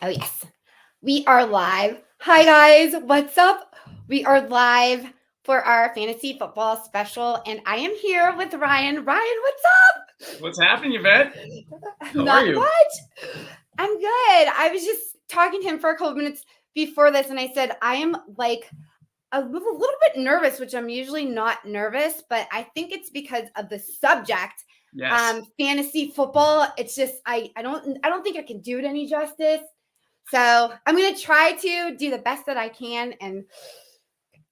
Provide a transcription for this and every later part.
Oh, yes. We are live. Hi, guys. What's up? We are live for our fantasy football special, and I am here with Ryan. Ryan, what's What's happening, Yvette? up? How are Not you? much. I'm good. I was just talking to him for a couple of minutes before this, and I said, I am like a little bit nervous, which I'm usually not nervous, but I think it's because of the subject. Yes. Fantasy football. It's just I don't think I can do it any justice. So I'm gonna try to do the best that I can, and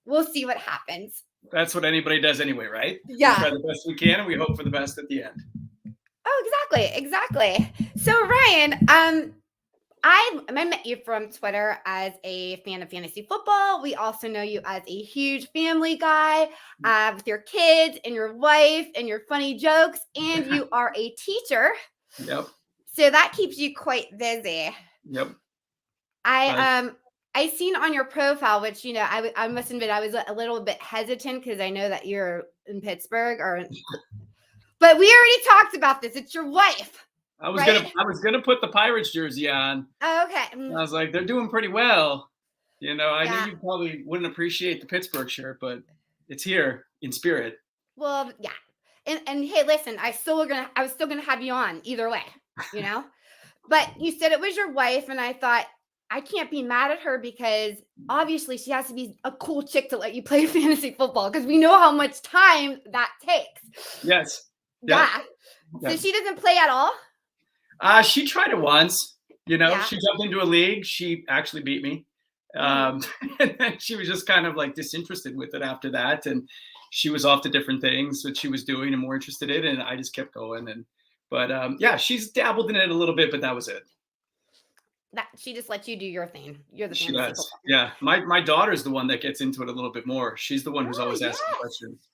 we'll see what happens. That's what anybody does anyway, right? We Yeah. try the best we can and we hope for the best at the end. Oh, exactly. So Ryan, I met you from Twitter as a fan of fantasy football. We also know you as a huge family guy with your kids and your wife and your funny jokes, and you are a teacher, Yep. so that keeps you quite busy. Yep. I I seen on your profile, which I must admit I was a little bit hesitant because I know that you're in Pittsburgh, but we already talked about this. It's your wife, I was right? gonna put the Pirates jersey on. Okay. I was like, they're doing pretty well. I knew Yeah. you probably wouldn't appreciate the Pittsburgh shirt, but it's here in spirit. Well, yeah. And hey, listen, I was still gonna have you on either way, you know. But you said it was your wife, and I thought I can't be mad at her because obviously she has to be a cool chick to let you play fantasy football because we know how much time that takes. Yes. Yep. Yeah. So Yep. she doesn't play at all? She tried it once. Yeah. She jumped into a league. She actually beat me. Mm. And then she was just kind of like disinterested with it after that. And she was off to different things that she was doing and more interested in. And I just kept going. But yeah, she's dabbled in it a little bit, but that was it. That she just lets you do your thing. You're the She fantasy does. football. Yeah. My daughter's the one that gets into it a little bit more. She's the one who's Oh always asking yes. questions.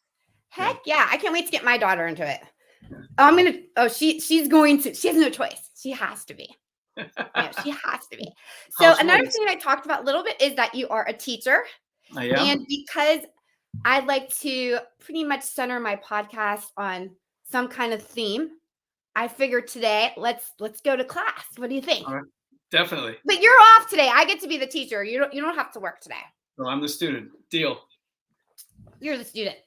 Yeah. Heck yeah. I can't wait to get my daughter into it. She's going to, she has no choice. She has to be. She has to be. So House another rules. thing I talked about a little bit is that you are a teacher. I am. And because I like to pretty much center my podcast on some kind of theme, I figured today let's go to class. What do you think? All right. Definitely. But you're off today. I get to be the teacher. You don't have to work today. So I'm the student. Deal. You're the student.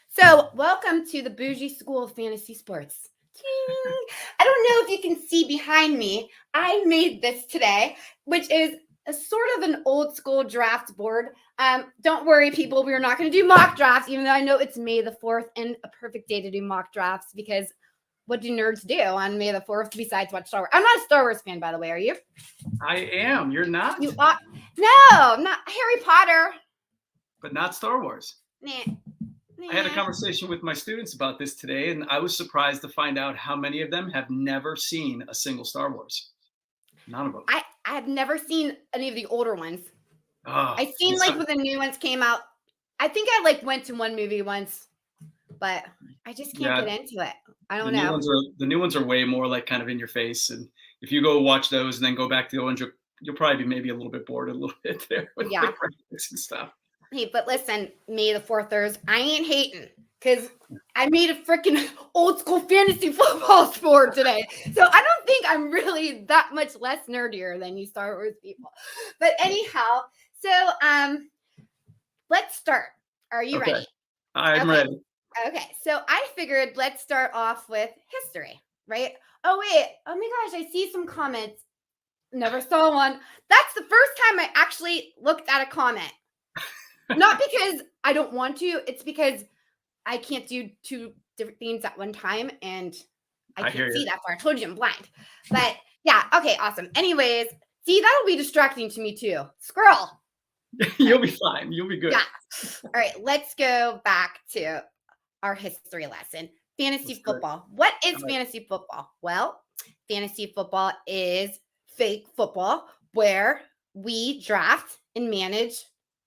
So welcome to the Bougie School of Fantasy Sports. I don't know if you can see behind me. I made this today, which is a sort of an old school draft board. Don't worry, people. We're not going to do mock drafts, even though I know it's May the 4th and a perfect day to do mock drafts because what do nerds do on May the 4th besides watch Star Wars? I'm not a Star Wars fan, by the way. Are you? I am. You're not? You are? No, not Harry Potter. But not Star Wars. Nah. I had a conversation with my students about this today, and I was surprised to find out how many of them have never seen a single Star Wars. None of them. I have never seen any of the older ones. Oh, I've seen when the new ones came out. I think I went to one movie once, but I just can't get into it. I don't know. The new ones are way more like kind of in your face, and if you go watch those and then go back to the ones, you'll probably be maybe a little bit bored a little bit there with the graphics and stuff. Hey, but listen, May the 4thers, I ain't hating because I made a freaking old school fantasy football sport today. So I don't think I'm really that much less nerdier than you Star Wars people. But anyhow, so let's start. Are you ready? I'm ready. Okay, so I figured let's start off with history, right? Oh, wait. Oh my gosh, I see some comments. Never saw one. That's the first time I actually looked at a comment. Not because I don't want to, it's because I can't do two different things at one time and I can't see that far. I told you I'm blind. But yeah, okay, awesome. Anyways, see, that'll be distracting to me too. Squirrel. You'll be fine. You'll be good. Yeah. All right, let's go back to our history lesson. Fantasy football. What is fantasy football? Well, fantasy football is fake football where we draft and manage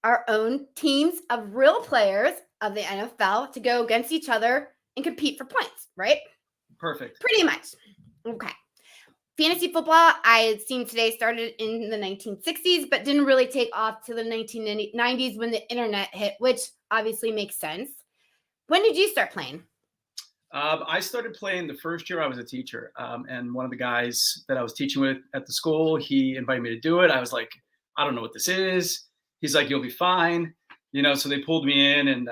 our own teams of real players of the NFL to go against each other and compete for points, right? Perfect. Pretty much. Okay. Fantasy football, I've seen today, started in the 1960s, but didn't really take off to the 1990s when the internet hit, which obviously makes sense. When did you start playing? I started playing the first year I was a teacher, and one of the guys that I was teaching with at the school, he invited me to do it. I was like, I don't know what this is. He's like, you'll be fine, So they pulled me in, and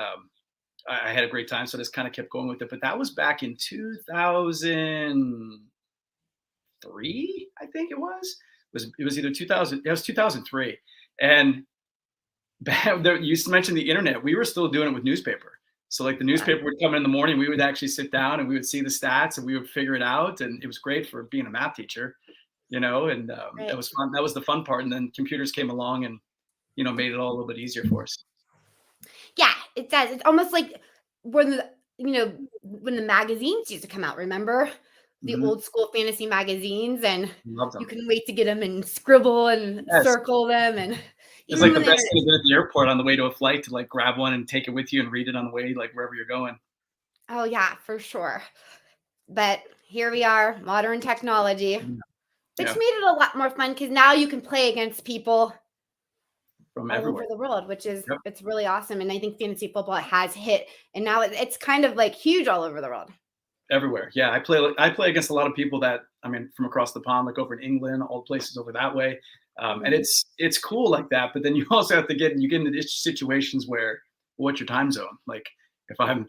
I had a great time. So I just kind of kept going with it. But that was back in 2003, I think it was. It was either 2000. It was 2003, and you mentioned the internet. We were still doing it with newspaper. So like the newspaper would come in the morning, we would actually sit down and we would see the stats and we would figure it out. And it was great for being a math teacher, and Right. that was fun. That was the fun part. And then computers came along and, made it all a little bit easier for us. Yeah, it does. It's almost like when the magazines used to come out, remember? The Mhm. old school fantasy magazines, and Loved you them. couldn't wait to get them and scribble and Yes. circle them. And It's even like the when best they're, thing to do at the airport on the way to a flight to like grab one and take it with you and read it on the way, like wherever you're going. oh yeah, for sure. But here we are, modern technology, Yeah. which Yeah. made it a lot more fun because now you can play against people From all over everywhere. the world, which is Yep. it's really awesome. And I think fantasy football has hit, and now it's kind of like huge all over the world. Everywhere. Yeah. I play against a lot of people that, from across the pond, like over in England, all places over that way. And Mhm. it's cool like that. But then you also have to you get into situations where, what's your time zone? Like if I'm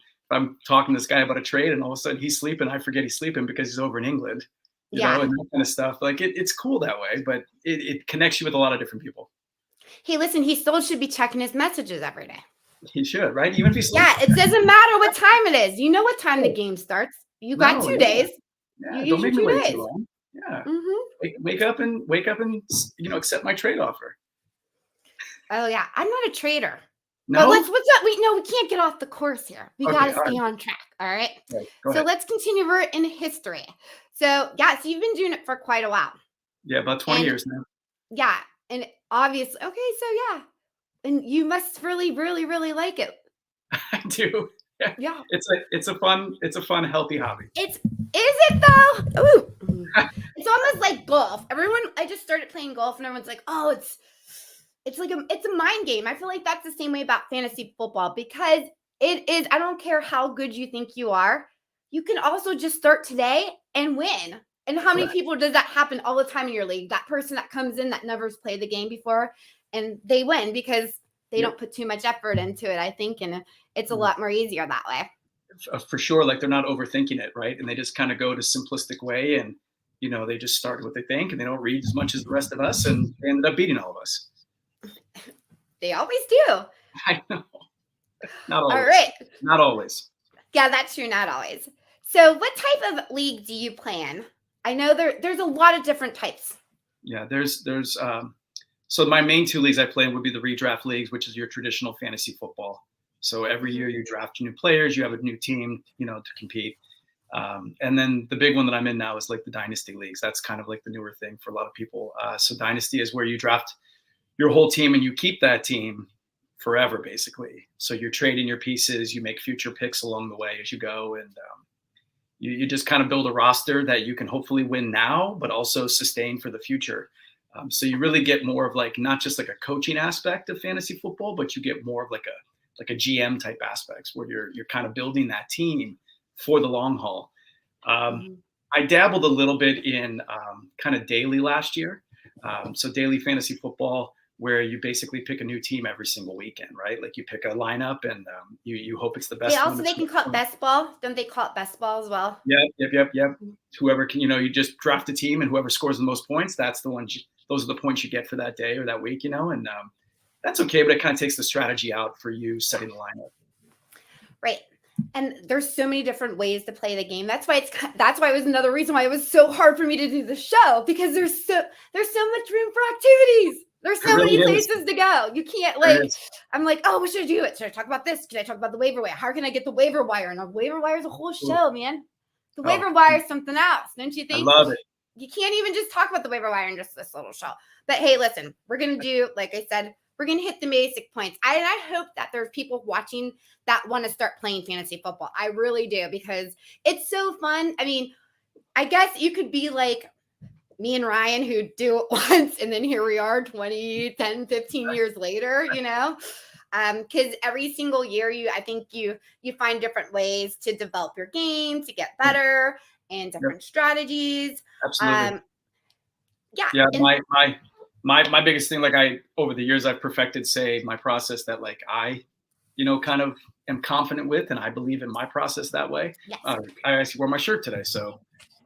talking to this guy about a trade and all of a sudden he's sleeping, I forget he's sleeping because he's over in England, Yeah. and that kind of stuff. Like it's cool that way, but it connects you with a lot of different people. Hey, listen, he still should be checking his messages every day. He should, right? Even if he's Yeah, sleeping. it doesn't matter what time it is. You know what time the game starts. You got No, 2 yeah. days. You Yeah, don't use your make me 2 wait too days. long. Yeah. Mhm. Wake up and accept my trade offer. Oh, yeah. I'm not a trader. But No? what's up? We can't get off the course here. We got Okay, to all right. stay on track. All right. Right, go So ahead. let's continue. We're in history. So, yeah, so you've been doing it for quite a while. Yeah, about 20 And years now. yeah, and obviously, okay, so yeah. And you must really, really, really like it. I do. Yeah. Yeah. It's a fun, healthy hobby. Is it though? Ooh. It's almost like golf. I just started playing golf and everyone's like, "Oh, it's like it's a mind game." I feel like that's the same way about fantasy football because it is. I don't care how good you think you are. You can also just start today and win. And how many Correct. people does that happen all the time in your league? That person that comes in that never's played the game before and they win because they Yep. don't put too much effort into it, I think, and it's a Mm. lot more easier that way. For sure, like they're not overthinking it, right? And they just kind of go to simplistic way and they just start with what they think and they don't read as much as the rest of us and they ended up beating all of us. They always do. I know. Not All always. right. Not always. Yeah, that's true. Not always. So, what type of league do you play in? I know there's a lot of different types. Yeah, there's so my main two leagues I play in would be the redraft leagues, which is your traditional fantasy football. So every year you draft new players, you have a new team, to compete. And then the big one that I'm in now is like the dynasty leagues. That's kind of like the newer thing for a lot of people. So dynasty is where you draft your whole team and you keep that team forever, basically. So you're trading your pieces, you make future picks along the way as you go, and you just kind of build a roster that you can hopefully win now, but also sustain for the future. So you really get more of like not just like a coaching aspect of fantasy football, but you get more of like a GM type aspects where you're kind of building that team for the long haul. Mhm. I dabbled a little bit in kind of daily last year. So daily fantasy football, where you basically pick a new team every single weekend, right? Like you pick a lineup and you hope it's the best one. They can call it best ball. Don't they call it best ball as well? Yep. Whoever can, you just draft a team and whoever scores the most points, that's the one. Those are the points you get for that day or that week, and that's okay. But it kind of takes the strategy out for you setting the lineup. Right. And there's so many different ways to play the game. That's why it was another reason why it was so hard for me to do the show because there's so much room for activities. There's so really many is. places to go. You can't I'm like, oh, what should I do? Should I talk about this? Should I talk about the waiver wire? How can I get the waiver wire? And a waiver wire is a whole show, man. The waiver wire is something else, don't you I think? love it. You can't even just talk about the waiver wire in just this little show. But hey, listen, we're gonna do, like I said, we're gonna hit the basic points. I hope that there's people watching that want to start playing fantasy football. I really do because it's so fun. I mean, I guess you could be like me and Ryan who do it once and then here we are 20, 10, 15 years later, Because every single year, I think you find different ways to develop your game, to get better, and different strategies. Absolutely. Yeah. Yeah. And My biggest thing, like over the years, I've perfected, say, my process that like I, kind of am confident with, and I believe in my process that way. yes. I actually wore my shirt today. So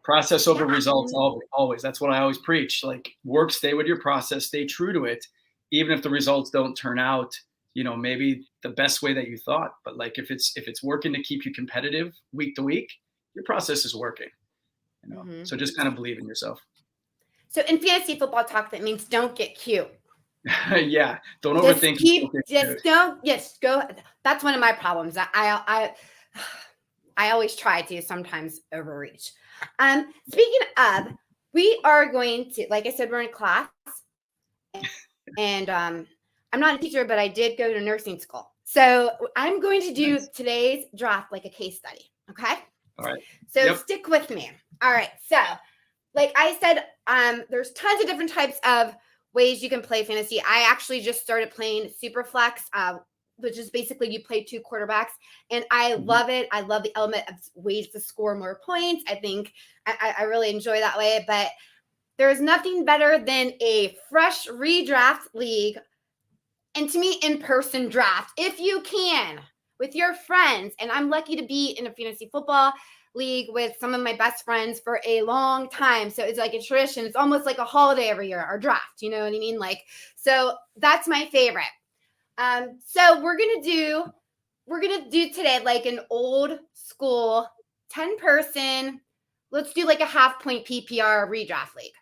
process over Yeah. results always. That's what I always preach. Like stay with your process, stay true to it. Even if the results don't turn out, maybe the best way that you thought. But like if it's working to keep you competitive week to week, your process is working. So just kind of believe in yourself. So in fantasy football talk, that means don't get cute. Yeah, don't Just overthink. go. That's one of my problems. I always try to sometimes overreach. Speaking of, we are going to, like I said, we're in class, and I'm not a teacher, but I did go to nursing school. So I'm going to do today's draft like a case study. Okay. All right. So stick with me. All right. So, like I said, there's tons of different types of ways you can play fantasy. I actually just started playing Superflex, which is basically you play 2 quarterbacks, and I love it. I love the element of ways to score more points. I think I really enjoy that way, but there's nothing better than a fresh redraft league, and to me, in-person draft, if you can, with your friends. And I'm lucky to be in a fantasy football league with some of my best friends for a long time. So it's like a tradition. It's almost like a holiday every year, our draft. You know what I mean? Like, so that's my favorite. So we're gonna do today like an old school 10-person. Let's do like a half-point PPR redraft league.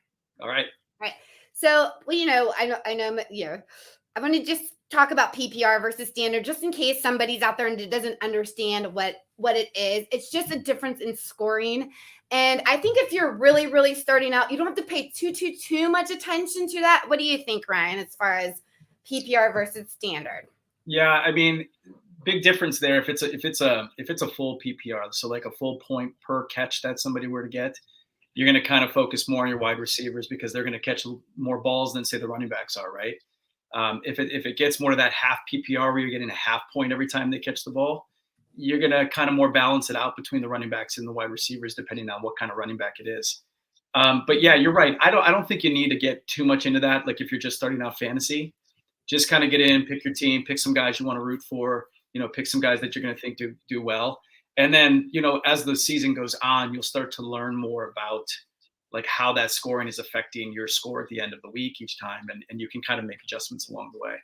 All right. Right. So, well, I know, I want to just talk about PPR versus standard, just in case somebody's out there and doesn't understand what it is. It's just a difference in scoring. And I think if you're really, really starting out, you don't have to pay too much attention to that. What do you think, Ryan, as far as PPR versus standard? Yeah, I mean, big difference there. If it's a full PPR, so like a full point per catch that somebody were to get, you're going to kind of focus more on your wide receivers because they're going to catch more balls than say the running backs are, right? If it gets more to that half PPR where you're getting a half point every time they catch the ball, you're going to kind of more balance it out between the running backs and the wide receivers, depending on what kind of running back it is. But yeah, you're right. I don't think you need to get too much into that. Like if you're just starting out fantasy, just kind of get in, pick your team, pick some guys you want to root for, pick some guys that you're going to think do well. And then, as the season goes on, you'll start to learn more about like how that scoring is affecting your score at the end of the week each time. And you can kind of make adjustments along the way.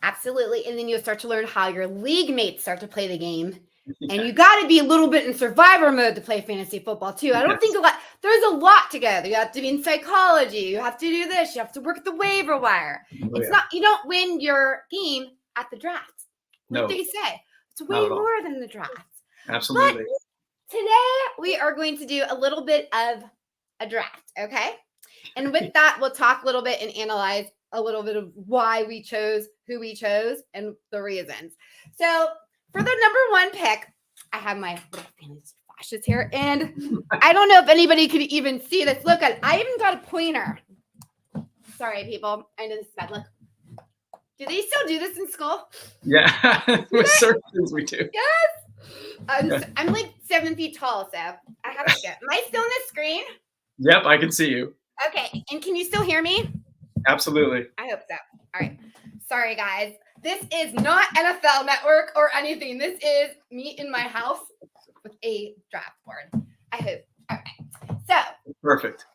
Absolutely. And then you'll start to learn how your league mates start to play the game. Yeah. And you got to be a little bit in survivor mode to play fantasy football too. I don't think there's a lot together. You have to be in psychology. You have to do this. You have to work the waiver wire. You don't win your game at the draft. What they say. It's way more than the draft. Absolutely. But today we are going to do a little bit of a draft. Okay. And with that, we'll talk a little bit and analyze a little bit of why we chose who we chose and the reasons. So for the number 1 pick, I have my little fantasy flashes here, and I don't know if anybody could even see this. Look, I even got a pointer. Sorry, people. I know this is bad. Look. Do they still do this in school? Yeah, with certain things we do. Yes. I'm like 7 feet tall, so I have to get. Am I still on the screen? Yep, I can see you. Okay, and can you still hear me? Absolutely. I hope so. All right. Sorry, guys. This is not NFL Network or anything. This is me in my house with a draft board. I hope. All right. So. Perfect.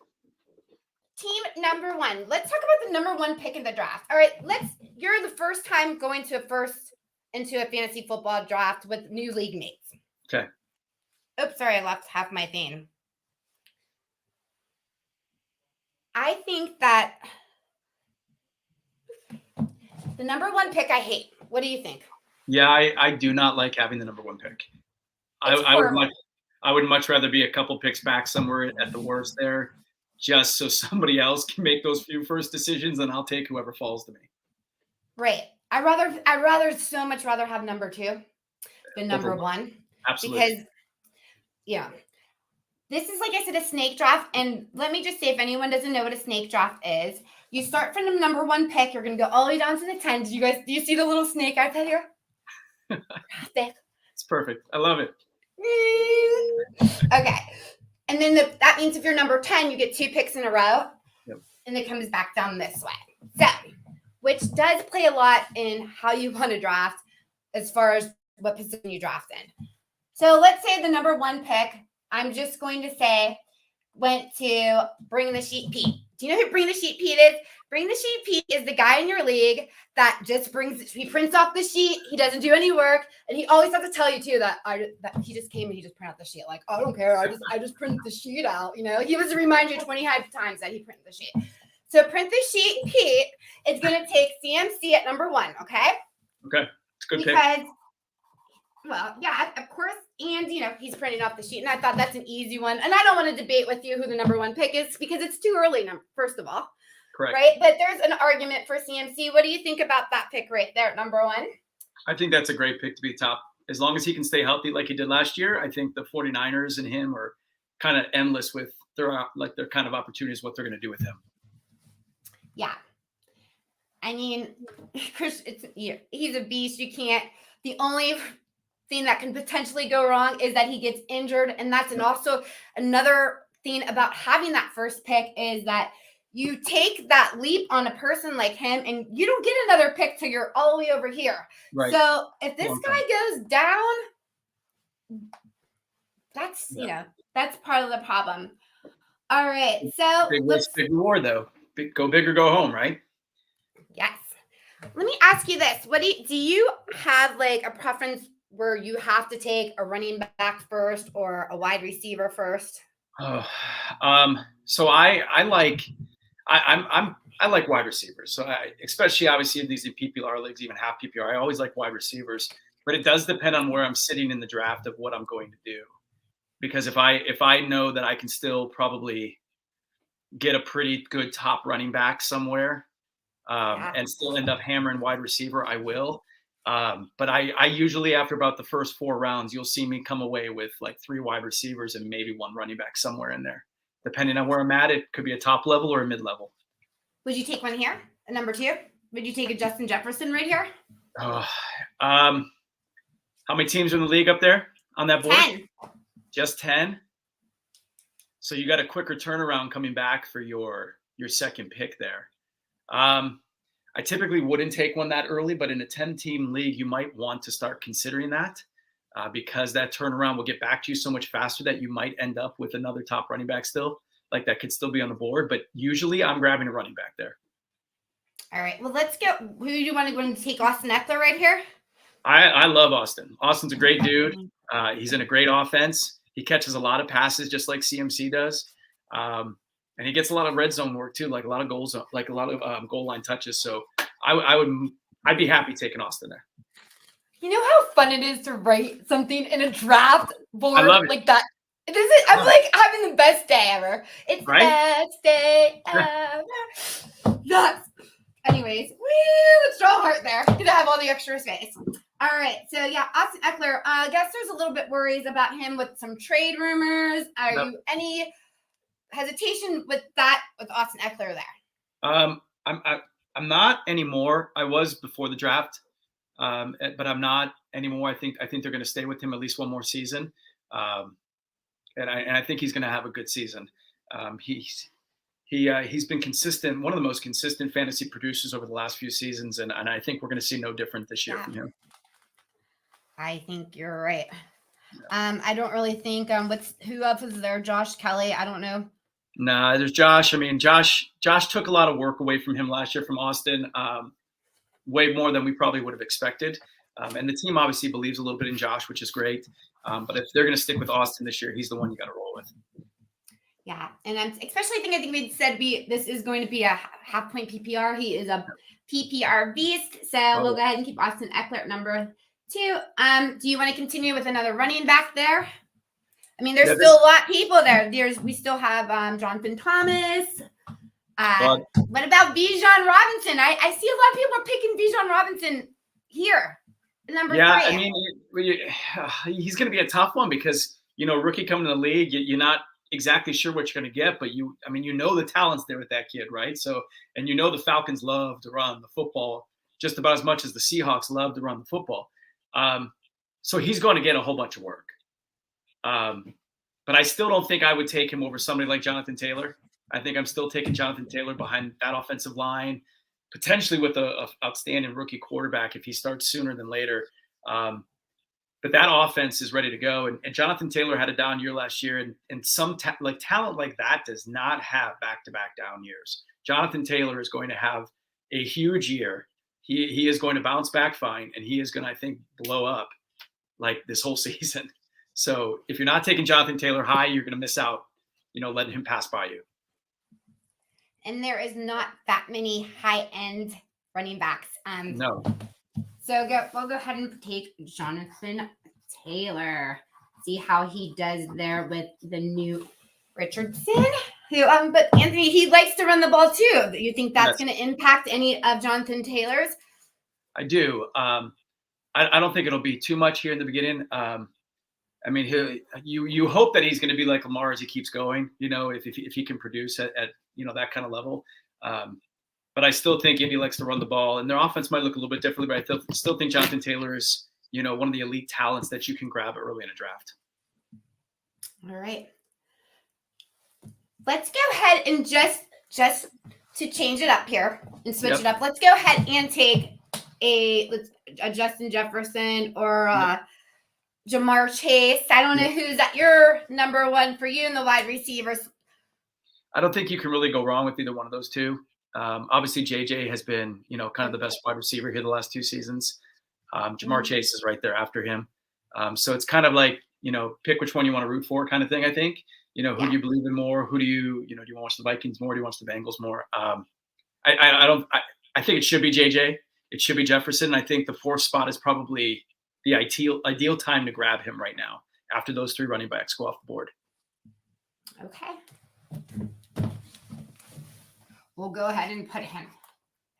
Team number 1. Let's talk about the number 1 pick in the draft. All right. You're the first time going into a fantasy football draft with new league mates. Okay. Oops, sorry. I left half my thing. I think that the number 1 pick I hate. What do you think? Yeah, I do not like having the number 1 pick. I would much rather be a couple picks back somewhere at the worst there, just so somebody else can make those few first decisions, and I'll take whoever falls to me. Right. I'd so much rather have number 2 than number 1. Absolutely. Because, yeah. This is, like I said, a snake draft. And let me just say, if anyone doesn't know what a snake draft is, you start from the number 1 pick. You're going to go all the way down to the 10. Do you see the little snake I've had here? It's perfect. I love it. Okay. And then that means if you're number 10, you get 2 picks in a row. Yep. And it comes back down this way. So, which does play a lot in how you want to draft as far as what position you draft in. So let's say the number 1 pick, I'm just going to say, went to Bring the Sheet Pete. Do you know who Bring the Sheet Pete is? Bring the Sheet Pete is the guy in your league that just he prints off the sheet. He doesn't do any work. And he always has to tell you too that he just came and he just printed out the sheet. Like, I don't care. I just printed the sheet out. You know, he was to remind you 25 times that he printed the sheet. So Print the Sheet Pete is going to take CMC at number 1. Okay. Okay. It's a good pick. Well, yeah, of course. And, you know, he's printing off the sheet. And I thought that's an easy one. And I don't want to debate with you who the number 1 pick is because it's too early, first of all. Correct. Right? But there's an argument for CMC. What do you think about that pick right there at number 1? I think that's a great pick to be top. As long as he can stay healthy like he did last year, I think the 49ers and him are kind of endless with their kind of opportunities, what they're going to do with him. Yeah. I mean, Chris, he's a beast. You can't. The only thing that can potentially go wrong is that he gets injured. And that's also another thing about having that first pick is that you take that leap on a person like him and you don't get another pick till you're all the way over here. Right. So if this guy goes down, that's, you know, that's part of the problem. All right. So big reward though. Go big or go home, right? Yes. Let me ask you this. Do you have like a preference where you have to take a running back first or a wide receiver first? So I like wide receivers. So especially obviously in these PPR leagues, even half PPR, I always like wide receivers, but it does depend on where I'm sitting in the draft of what I'm going to do. Because if I know that I can still probably get a pretty good top running back somewhere and still end up hammering wide receiver, I will. But I usually, after about the first 4 rounds, you'll see me come away with like 3 wide receivers and maybe 1 running back somewhere in there. Depending on where I'm at, it could be a top level or a mid level. Would you take one here, a number 2? Would you take a Justin Jefferson right here? How many teams are in the league up there on that board? 10. Just 10? So you got a quicker turnaround coming back for your second pick there. I typically wouldn't take one that early, but in a 10-team league, you might want to start considering that because that turnaround will get back to you so much faster that you might end up with another top running back still. Like that could still be on the board, but usually I'm grabbing a running back there. All right. Well, let's go. Who do you want to take? Austin Eckler right here? I love Austin. Austin's a great dude. He's in a great offense. He catches a lot of passes just like CMC does. And he gets a lot of red zone work too, like a lot of goals, like a lot of goal line touches. So I'd be happy taking Austin there. You know how fun it is to write something in a draft board like that? I'm like having the best day ever. It's the best day ever. Nuts. Anyways, let's draw a heart there. Gonna have all the extra space. All right. So yeah, Austin Eckler. I guess there's a little bit worries about him with some trade rumors. Are you any hesitation with Austin Eckler there? I'm not anymore. I was before the draft, but I'm not anymore. I think they're going to stay with him at least one more season. And I think he's going to have a good season. He's been consistent, one of the most consistent fantasy producers over the last few seasons, and I think we're going to see no different this year from him. I think you're right. Yeah. I don't really think who else is there? Josh Kelly. I don't know. Nah, there's Josh. I mean, Josh took a lot of work away from him last year from Austin, way more than we probably would have expected. And the team obviously believes a little bit in Josh, which is great. But if they're going to stick with Austin this year, he's the one you got to roll with. Yeah, and especially I think we said this is going to be a half-point PPR. He is a PPR beast. So we'll go ahead and keep Austin Eckler at number 2. Do you want to continue with another running back there? I mean, there's still a lot of people there. We still have Jonathan Thomas. What about Bijan Robinson? I see a lot of people are picking Bijan Robinson here, number 3. I mean, he's going to be a tough one because, rookie coming to the league, you're not exactly sure what you're going to get, but you know the talent's there with that kid, right? So, and you know the Falcons love to run the football just about as much as the Seahawks love to run the football. So he's going to get a whole bunch of work. But I still don't think I would take him over somebody like Jonathan Taylor. I think I'm still taking Jonathan Taylor behind that offensive line, potentially with a outstanding rookie quarterback if he starts sooner than later. But that offense is ready to go. And Jonathan Taylor had a down year last year, and some talent like that does not have back-to-back down years. Jonathan Taylor is going to have a huge year. He is going to bounce back fine, and he is going to, I think, blow up like this whole season. So if you're not taking Jonathan Taylor high, you're going to miss out, letting him pass by you. And there is not that many high-end running backs. No. So we'll go ahead and take Jonathan Taylor. See how he does there with the new Richardson. But Anthony, he likes to run the ball too. Do you think that's going to impact any of Jonathan Taylor's? I do. I don't think it'll be too much here in the beginning. You hope that he's going to be like Lamar as he keeps going. If he can produce at that kind of level. But I still think Indy likes to run the ball, and their offense might look a little bit differently. But I still think Jonathan Taylor is, one of the elite talents that you can grab early in a draft. All right. Let's go ahead and just to change it up here and switch it up. Let's go ahead and take a Justin Jefferson or Jamar Chase. I don't know who's at your number one for you in the wide receivers. I don't think you can really go wrong with either one of those two. Obviously, JJ has been, kind of the best wide receiver here the last 2 seasons. Jamar Chase is right there after him. So it's kind of like, pick which one you want to root for kind of thing, I think. Who do you believe in more? Who do you, do you want to watch the Vikings more? Do you watch the Bengals more? I think it should be JJ. It should be Jefferson. I think the 4th spot is probably the ideal time to grab him right now after those 3 running backs go off the board. Okay. We'll go ahead and put him.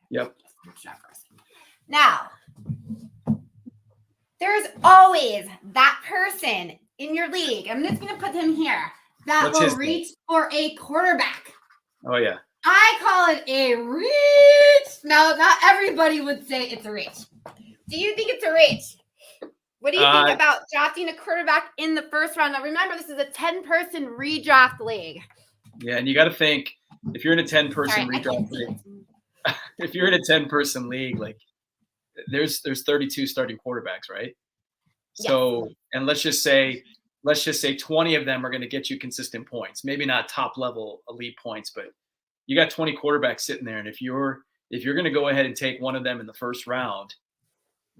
Yep. Jefferson. Now, there's always that person in your league. I'm just going to put him here that will reach for a quarterback. Oh, yeah. I call it a reach. Now, not everybody would say it's a reach. Do you think it's a reach? What do you think about drafting a quarterback in the 1st round? Now, remember, this is a 10-person redraft league. Yeah, and you got to think, if you're in a 10-person redraft league, if you're in a 10-person league, like there's 32 starting quarterbacks, right? So, and let's just say 20 of them are going to get you consistent points. Maybe not top level elite points, but you got 20 quarterbacks sitting there, and if you're going to go ahead and take one of them in the 1st round,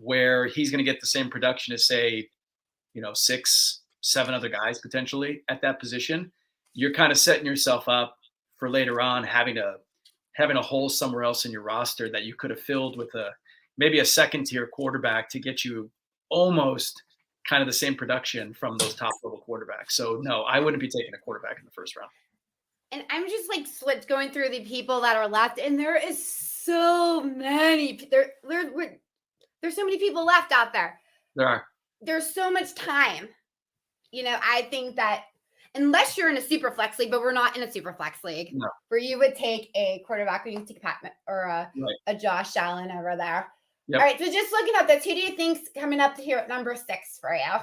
where he's going to get the same production as, say, 6, 7 other guys potentially at that position, you're kind of setting yourself up for later on having a hole somewhere else in your roster that you could have filled with maybe a 2nd-tier quarterback to get you almost kind of the same production from those top level quarterbacks. So no, I wouldn't be taking a quarterback in the 1st round. And I'm just going through the people that are left, and there is so many. There's so many people left out there. There are. There's so much time. I think that unless you're in a super flex league, but we're not in a super flex league, where you would take a quarterback, or you would take a Pat or a Josh Allen over there. Yep. All right, so just looking at this, who do you think's coming up here at number 6 for you?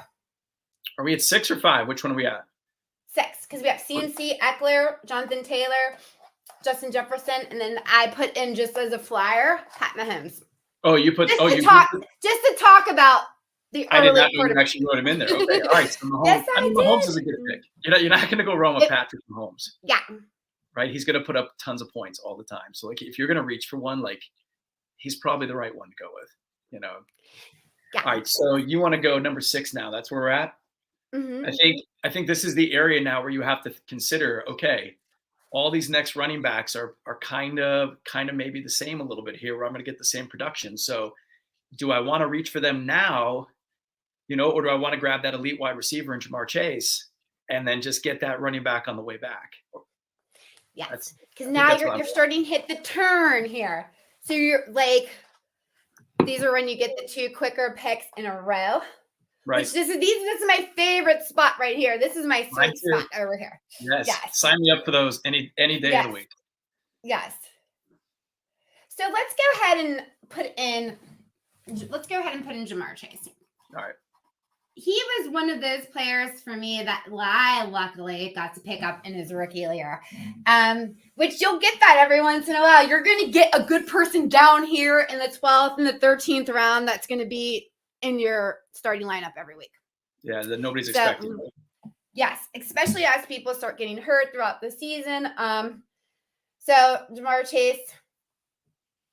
Are we at 6 or 5? Which one are we at? 6, because we have CNC, Eckler, Jonathan Taylor, Justin Jefferson, and then I put in just as a flyer, Pat Mahomes. Oh, you put just to talk about the I did not know you actually wrote him in there. Okay, all right. So Mahomes, yes, Mahomes is a good pick. You're not going to go wrong with Patrick Mahomes. Yeah. Right? He's going to put up tons of points all the time. So if you're going to reach for one, he's probably the right one to go with. Yeah. All right. So you want to go number 6 now? That's where we're at. Mm-hmm. I think this is the area now where you have to consider. Okay, all these next running backs are kind of maybe the same a little bit here, where I'm going to get the same production. So, do I want to reach for them now, or do I want to grab that elite wide receiver in Jamar Chase and then just get that running back on the way back? Yes, because now you're starting to hit the turn here. So you're these are when you get the 2 quicker picks in a row. Right. This is my favorite spot right here. This is my Mine sweet too. spot over here. Yes. Yes. Sign me up for those any day of the Yes. week. Yes. So let's go ahead and put in Jamar Chase. All right. He was one of those players for me that I luckily got to pick up in his rookie year. Which you'll get that every once in a while. You're going to get a good person down here in the 12th and the 13th round that's going to be in your starting lineup every week. Yeah, that nobody's expecting. Yes, especially as people start getting hurt throughout the season. So Jamar Chase,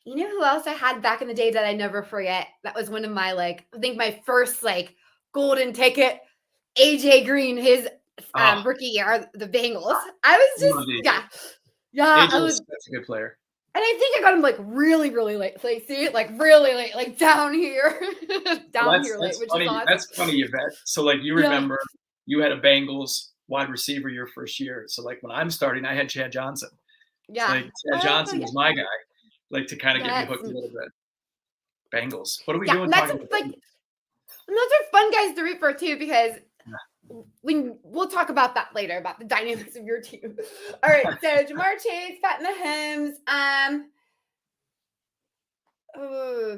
you know who else I had back in the day that I never forget? That was one of my I think my first golden ticket. AJ Green, his rookie year, the Bengals. I was just AJ's that's a good player. And I think I got him really, really late. See, really late, down here, late, which funny. is awesome. That's funny, Yvette. So you remember you had a Bengals wide receiver your first year. So when I'm starting, I had Chad Johnson. Yeah, Chad Johnson was my guy. To kind of get me hooked a little bit. Bengals. What are we doing? Those are fun guys to root for too, because we'll talk about that later, about the dynamics of your team. All right, so Jamar Chase, Pat Mahomes.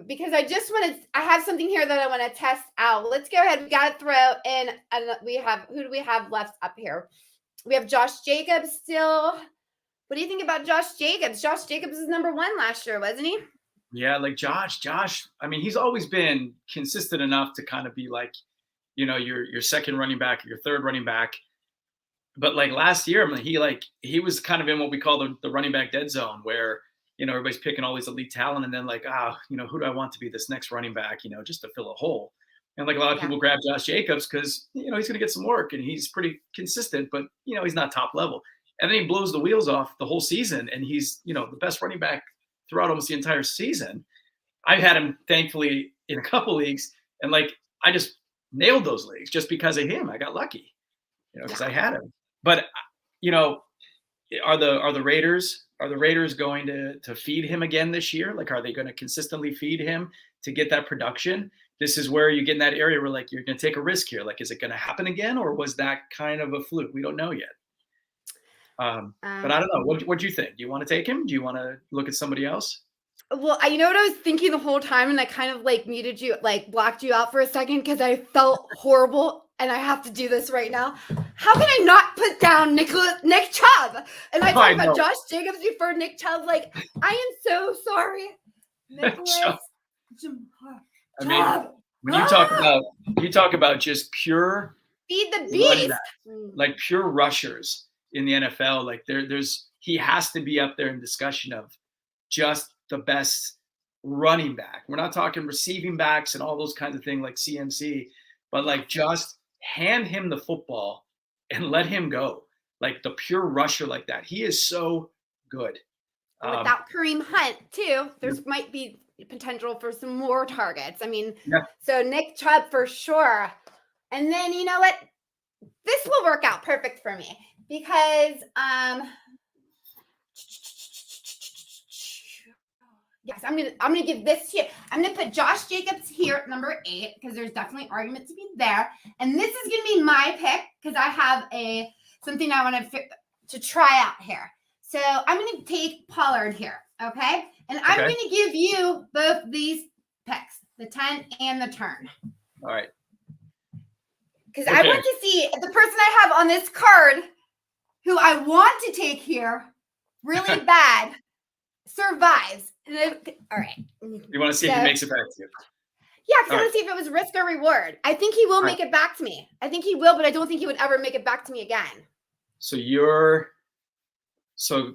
Because I have something here that I want to test out. Let's go ahead. We got to throw in, who do we have left up here? We have Josh Jacobs still. What do you think about Josh Jacobs? Josh Jacobs was number 1 last year, wasn't he? Yeah, Josh. I mean, he's always been consistent enough to kind of be your second running back or your third running back. But last year, I mean, he was kind of in what we call the running back dead zone, where everybody's picking all these elite talent, and then who do I want to be this next running back? Just to fill a hole. And a lot of people grab Josh Jacobs because he's going to get some work and he's pretty consistent, but he's not top level. And then he blows the wheels off the whole season, and he's the best running back throughout almost the entire season. I've had him, thankfully, in a couple leagues, and I just nailed those leagues just because of him. I got lucky, because I had him. But are the Raiders going to feed him again this year? Are they going to consistently feed him to get that production? This is where you get in that area where you're going to take a risk here. Is it going to happen again, or was that kind of a fluke? We don't know yet. But I don't know. What do you think? Do you want to take him? Do you want to look at somebody else? Well, you know what I was thinking the whole time, and I kind of muted you, blocked you out for a second because I felt horrible, and I have to do this right now. How can I not put down Nick Chubb? And I talked about Josh Jacobs before Nick Chubb. I am so sorry, Nicholas. I mean, when you talk about just pure feed the beast, pure rushers in the NFL, he has to be up there in discussion of just the best running back. We're not talking receiving backs and all those kinds of things like CMC, but just hand him the football and let him go. The pure rusher like that. He is so good. Without Kareem Hunt too, there's might be potential for some more targets. I mean, so Nick Chubb for sure. And then you know what? This will work out perfect for me because yes, I'm gonna give this to you. I'm gonna put Josh Jacobs here at number 8 because there's definitely argument to be there. And this is gonna be my pick because I have something I want to try out here. So I'm gonna take Pollard here, okay? And I'm gonna give you both these picks, the 10 and the turn. All right. Because I want to see if the person I have on this card, who I want to take here, really bad, survives. All right. You want to see if he makes it back to you? Yeah, because I want to see if it was risk or reward. I think he will make it back to me. I think he will, but I don't think he would ever make it back to me again. So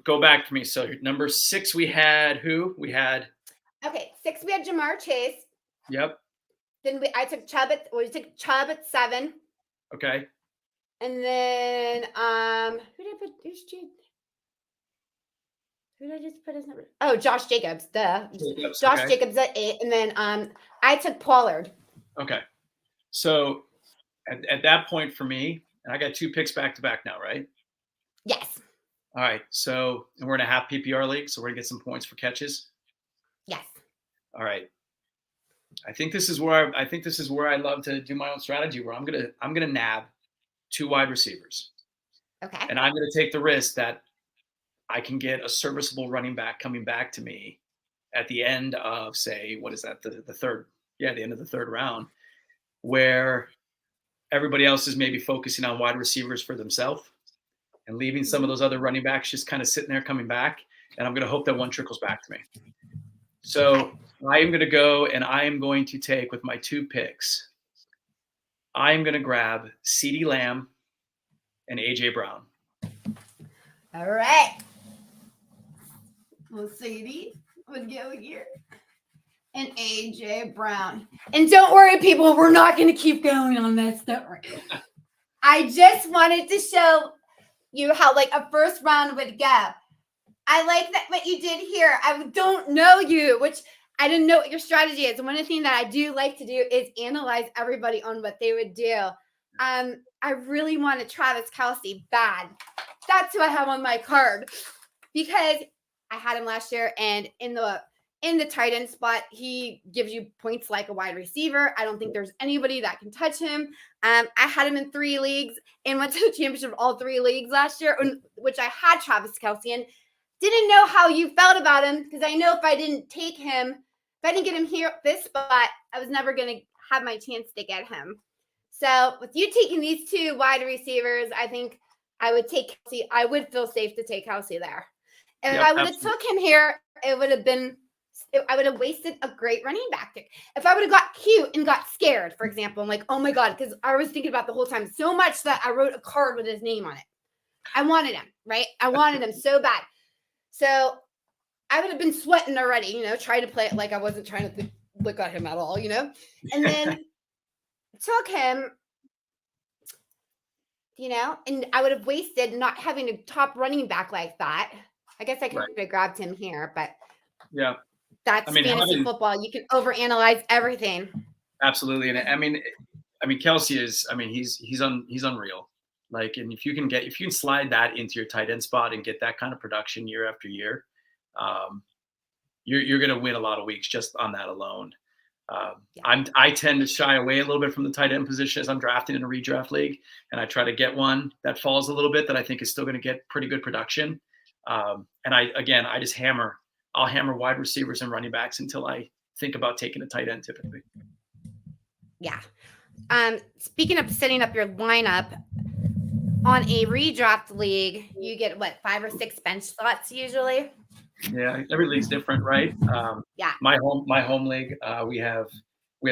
go back to me. So number 6, we had who? We had 6, we had Jamar Chase. Yep. Then I took Chubb we took Chubb at 7. Okay. And then who did I put? Who did I just put his number? Oh, Josh Jacobs. Josh Jacobs at 8. And then I took Pollard. Okay. So at that point for me, and I got 2 picks back to back now, right? Yes. All right. So and we're in a half PPR league, so we're gonna get some points for catches. Yes. All right. I think this is where I love to do my own strategy, where I'm gonna nab 2 wide receivers, Okay. and I'm gonna take the risk that I can get a serviceable running back coming back to me at the end of, say, what is that, the third, the end of the third round, where everybody else is maybe focusing on wide receivers for themselves and leaving some of those other running backs just kind of sitting there coming back. And I'm going to hope that one trickles back to me. So I am going to go and I am going to take, with my 2 picks, I am going to grab CeeDee Lamb and AJ Brown. All right. Well, CeeDee would go here. And AJ Brown. And don't worry, people, we're not going to keep going on this. Don't worry. I just wanted to show you how like a first round would go. I like that what you did here. I don't know you, which I didn't know what your strategy is. And one of the things that I do like to do is analyze everybody on what they would do. I really wanted Travis Kelce bad. That's who I have on my card because I had him last year, and in the tight end spot, he gives you points like a wide receiver. I don't think there's anybody that can touch him. I had him in 3 leagues and went to the championship of all 3 leagues last year, which I had Travis Kelce in. Didn't know how you felt about him because I know if I didn't take him, if I didn't get him here at this spot, I was never going to have my chance to get him. So with you taking these 2 wide receivers, I think I would take Kelce. I would feel safe to take Kelce there. If I would have took him here, it would have been I would have wasted a great running back pick. If I would have got cute and got scared, for example, I'm like, oh my God, because I was thinking about the whole time so much that I wrote a card with his name on it. I wanted him, right? I wanted him so bad. So I would have been sweating already, trying to play it like I wasn't trying to look at him at all, and then took him, and I would have wasted not having a top running back like that. I guess I could have grabbed him here, but yeah. That's fantasy football. You can overanalyze everything. Absolutely, and I mean, Kelce is. He's unreal. Like, and if you can slide that into your tight end spot and get that kind of production year after year, you're going to win a lot of weeks just on that alone. I tend to shy away a little bit from the tight end position as I'm drafting in a redraft league, and I try to get one that falls a little bit that I think is still going to get pretty good production. And I'll hammer wide receivers and running backs until I think about taking a tight end typically. Yeah. Speaking of setting up your lineup on a redraft league, you get 5 or 6 bench slots usually. Yeah. Every league's different, right? Yeah. My home league, we have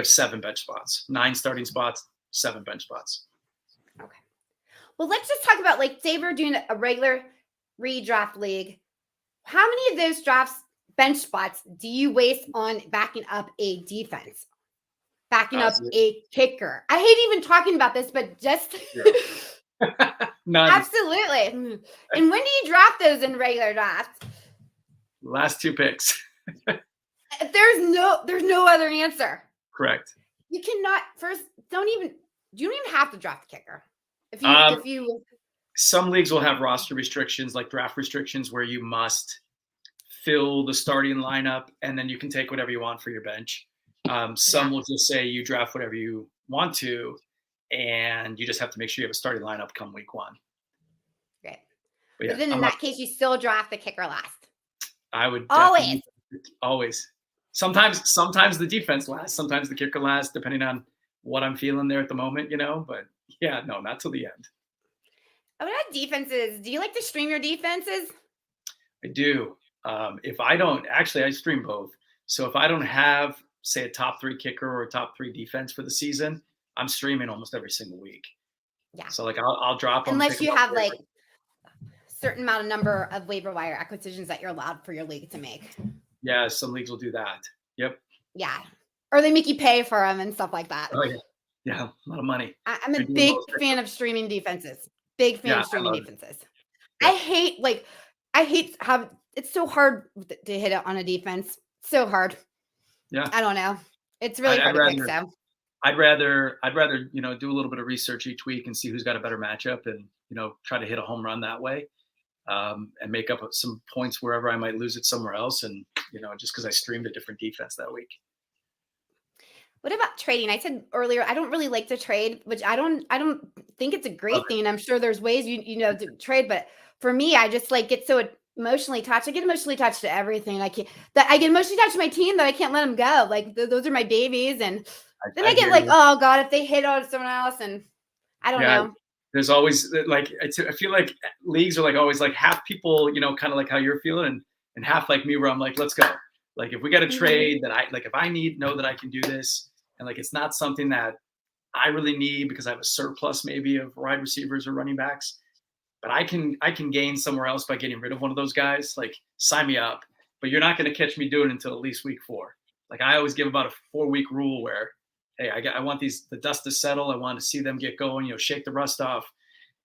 7 bench spots, 9 starting spots, 7 bench spots. Okay. Well, let's just talk about say we're doing a regular redraft league. How many of those bench spots do you waste on backing up a defense? Backing up a kicker? I hate even talking about this, but just None. Absolutely. And when do you draft those in regular drafts? Last 2 picks. There's no other answer. Correct. You cannot you don't even have to draft the kicker. If you some leagues will have roster restrictions, like draft restrictions, where you must fill the starting lineup and then you can take whatever you want for your bench. Some will just say you draft whatever you want to, and you just have to make sure you have a starting lineup come week 1. Great. But then in that case, you still draft the kicker last. I would always. Sometimes the defense last, sometimes the kicker last, depending on what I'm feeling there at the moment, But yeah, no, not till the end. What about defenses? Do you like to stream your defenses? I do. If I don't, actually, I stream both. So if I don't have, say, a top 3 kicker or a top 3 defense for the season, I'm streaming almost every single week. Yeah. So I'll drop them. Unless you have a certain amount of number of waiver wire acquisitions that you're allowed for your league to make. Yeah, some leagues will do that. Yep. Yeah. Or they make you pay for them and stuff like that. Oh yeah. Yeah, a lot of money. I'm a big fan of streaming defenses. Big fan of streaming defenses. Yeah. I hate how it's so hard to hit it on a defense. So hard. Yeah. I don't know. It's really hard to pick. So I'd rather do a little bit of research each week and see who's got a better matchup and try to hit a home run that way, and make up some points wherever I might lose it somewhere else, and just because I streamed a different defense that week. What about trading? I said earlier I don't really like to trade, which I don't think it's a Love great it. thing. I'm sure there's ways to trade, but for me, I just like get so emotionally attached. I get emotionally attached to everything. I get emotionally attached to my team that I can't let them go. Like those are my babies, and then I I get hear like, you. oh God, if they hit on someone else, and I don't Yeah, know. there's always like I feel like leagues are like always like half people, kind of like how you're feeling, and half like me where I'm like, let's go. Like if we got to Mhm. trade, that I like if I know that I can do this, and like it's not something that I really need because I have a surplus maybe of wide receivers or running backs, but I can gain somewhere else by getting rid of one of those guys. Like sign me up, but you're not going to catch me doing it until at least week 4. Like I always give about a 4-week rule where, hey, I want the dust to settle. I want to see them get going, shake the rust off,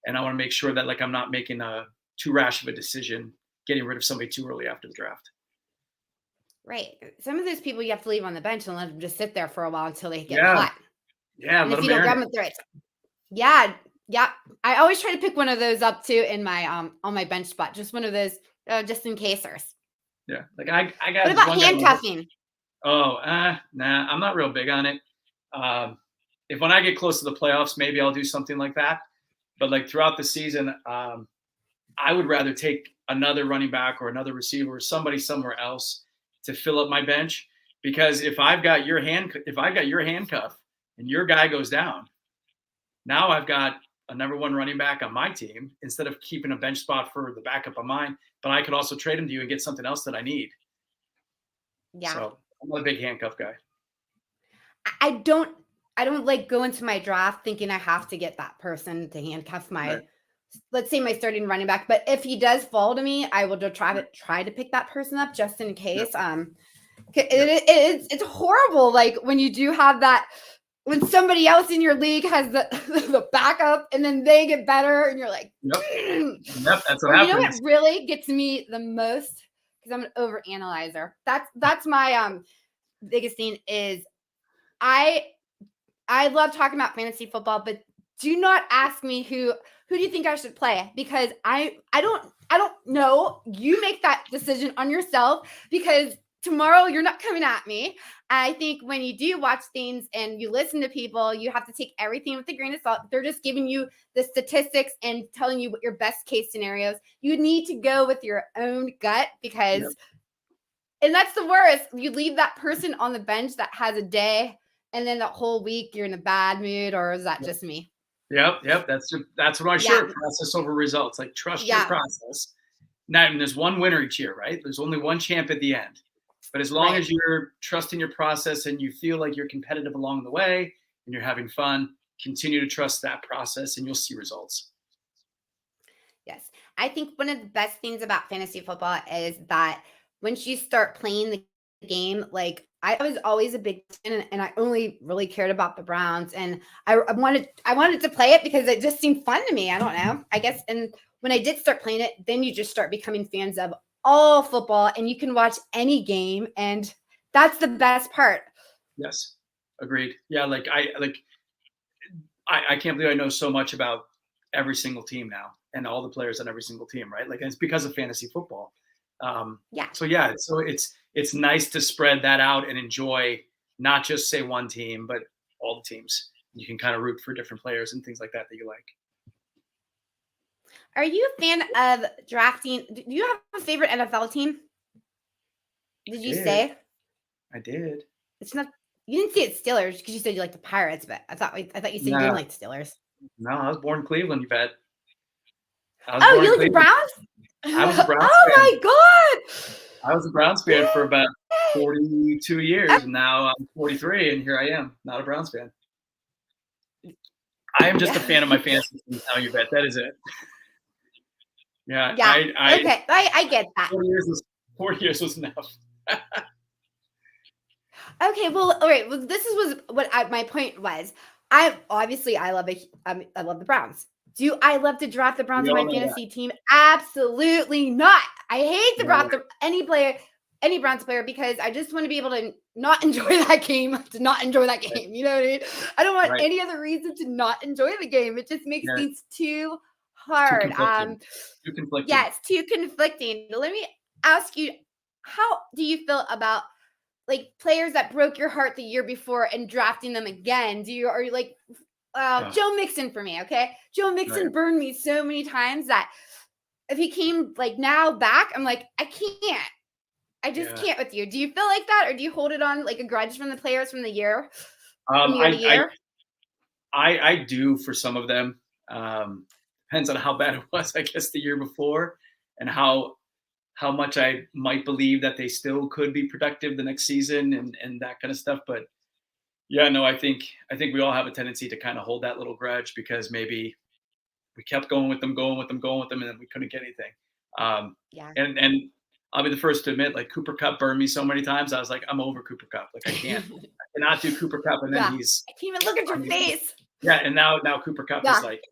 and I want to make sure that like I'm not making a too rash of a decision, getting rid of somebody too early after the draft. Right. Some of those people you have to leave on the bench and let them just sit there for a while until they get Yeah, hot. yeah, And let if them you don't grab marinate. them, through it. Yeah, yeah. I always try to pick one of those up too in my on my bench spot. Just one of those just in casers. Yeah, like I got What this about one guy. handcuffing? Oh, nah, I'm not real big on it. If when I get close to the playoffs, maybe I'll do something like that. But like throughout the season, I would rather take another running back or another receiver or somebody somewhere else to fill up my bench. Because if I've got your handcuff and your guy goes down, now I've got a number one running back on my team instead of keeping a bench spot for the backup of mine. But I could also trade him to you and get something else that I need. Yeah. So I'm not a big handcuff guy. I don't I don't like go into my draft thinking I have to get that person to handcuff Right. my, let's say, my starting running back. But if he does fall to me, I will just try to pick that person up just in Yep. case. Yep. It's horrible. Like when you do have that, when somebody else in your league has the the backup and then they get better and you're like, Yep. Yep. That's what or you know what happens. really gets me the most, because I'm an overanalyzer. That's my biggest thing is I I love talking about fantasy football, but do not ask me who do you think I should play, because I don't know. You make that decision on yourself, because tomorrow you're not coming at me. I think when you do watch things and you listen to people, you have to take everything with a grain of salt. They're just giving you the statistics and telling you what your best case scenarios. You need to go with your own gut, Yep. because and that's the worst. You leave that person on the bench that has a day, and then the whole week you're in a bad mood, or is that Yep. just me? Yep. Yep. That's what I Yeah, shirt, process over results. Like trust your yeah, process. Now, and there's one winner each year, right? There's only one champ at the end. But as long right. as you're trusting your process and you feel like you're competitive along the way and you're having fun, continue to trust that process and you'll see results. Yes. I think one of the best things about fantasy football is that once you start playing the game, like I was always a big fan, and I only really cared about the Browns, and I wanted to play it because it just seemed fun to me. I don't know. I guess, and when I did start playing it, then you just start becoming fans of all football, and you can watch any game, and that's the best part. Yes. Agreed. Yeah, I can't believe I know so much about every single team now and all the players on every single team, right? Like it's because of fantasy football. Um, Yeah. so yeah, so it's nice to spread that out and enjoy not just say one team, but all the teams. You can kind of root for different players and things like that you like. Are you a fan of drafting? Do you have a favorite NFL team? I Did you did. say? I did. It's not, you didn't say it's Steelers because you said you like the Pirates, but I thought you said you didn't No, like the Steelers. no, I was born in Cleveland. You bet. I was Oh, born in you like the Cleveland. Browns? I was a Browns Oh fan. my god! I was a Browns fan for about Yay! 42 Oh, years, and now I'm 43, and here I am, not a Browns fan. I am just yeah. a fan of my fantasy team. Now you bet. That is it. Yeah, Yeah. Okay. I get that. 4 years was 4 years was enough. Okay. Well, all right. Well, was what my point was. I love the Browns. Do I love to draft the Browns We on all my know that. fantasy team? Absolutely not. I hate to No, draft any Browns player, because I just want to be able to not enjoy that game, to not enjoy that right, game. You know what I mean? I don't want right. any other reason to not enjoy the game. It just makes Yeah, things too it's too hard. conflicting. Too conflicting. Yeah, it's too conflicting. Let me ask you, how do you feel about like players that broke your heart the year before and drafting them again? Are you like, Joe Mixon for me? Okay, Joe Mixon burned me so many times that if he came like now back, I'm like, I can't. I just can't with you. Do you feel like that, or do you hold it on like a grudge from the players from the year, from year to year? I do for some of them. Depends on how bad it was, I guess, the year before, and how much I might believe that they still could be productive the next season and that kind of stuff. But yeah, no, I think we all have a tendency to kind of hold that little grudge because maybe we kept going with them, and then we couldn't get anything. And I'll be the first to admit, like Cooper Kupp burned me so many times. I was like, I'm over Cooper Kupp. Like I cannot do Cooper Kupp. And then I can't even look at your face. Yeah, and now Cooper Kupp is like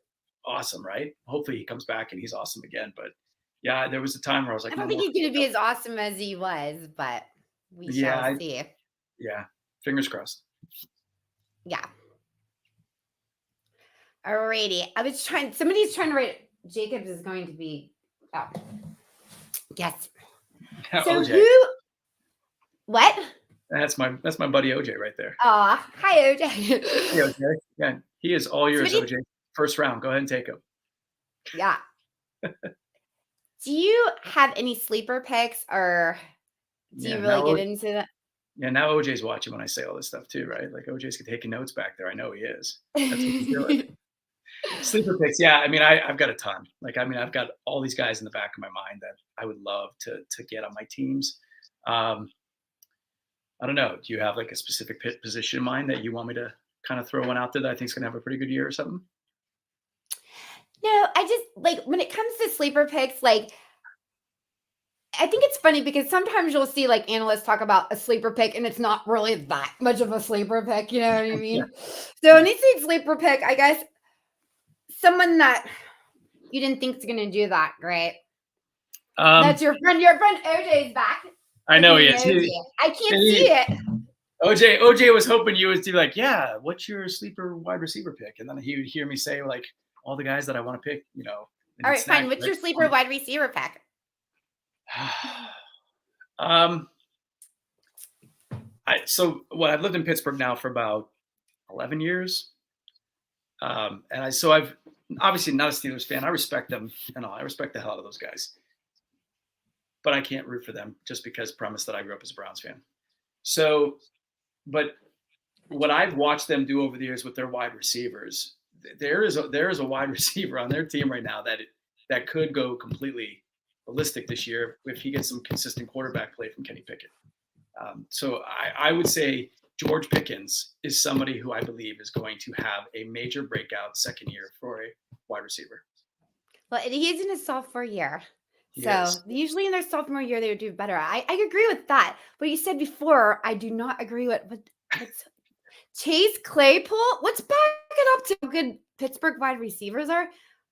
awesome, right? Hopefully he comes back and he's awesome again. But yeah, there was a time where I was like, I don't think he's going to be as awesome as he was, but we shall see. Yeah, fingers crossed. Yeah. Alrighty. Somebody's trying to write, Jacobs is going to be, yes. So OJ. What? That's my buddy OJ right there. Hi OJ. Hey OJ. Yeah, he is all yours, OJ. First round. Go ahead and take him. Yeah. Do you have any sleeper picks, or do you really get into that? Yeah, now OJ's watching when I say all this stuff too, right? Like OJ's taking notes back there. I know he is. That's what he's doing. Sleeper picks. Yeah, I mean, I've got a ton. I've got all these guys in the back of my mind that I would love to get on my teams. I don't know. Do you have like a specific position in mind that you want me to kind of throw one out there that I think is going to have a pretty good year or something? No, I just like when it comes to sleeper picks, like I think it's funny because sometimes you'll see like analysts talk about a sleeper pick and it's not really that much of a sleeper pick. You know what I mean? So when you say sleeper pick, I guess someone that you didn't think is going to do that great. That's your friend. Your friend OJ's back. I know he is. I can't see it. OJ was hoping you would be like, yeah, what's your sleeper wide receiver pick? And then he would hear me say like all the guys that I want to pick, you know. All right, fine. What's your sleeper wide receiver pick? I've lived in Pittsburgh now for about 11 years. I've obviously not a Steelers fan. I respect them and all. I respect the hell out of those guys. But I can't root for them just because premise that I grew up as a Browns fan. So, but what I've watched them do over the years with their wide receivers, there is a wide receiver on their team right now that could go completely ballistic this year if he gets some consistent quarterback play from Kenny Pickett. So I would say George Pickens is somebody who I believe is going to have a major breakout second year for a wide receiver. Well, he's in his sophomore year. So usually in their sophomore year, they would do better. I agree with that. But you said before, I do not agree with Chase Claypool. What's backing up to how good Pittsburgh wide receivers are?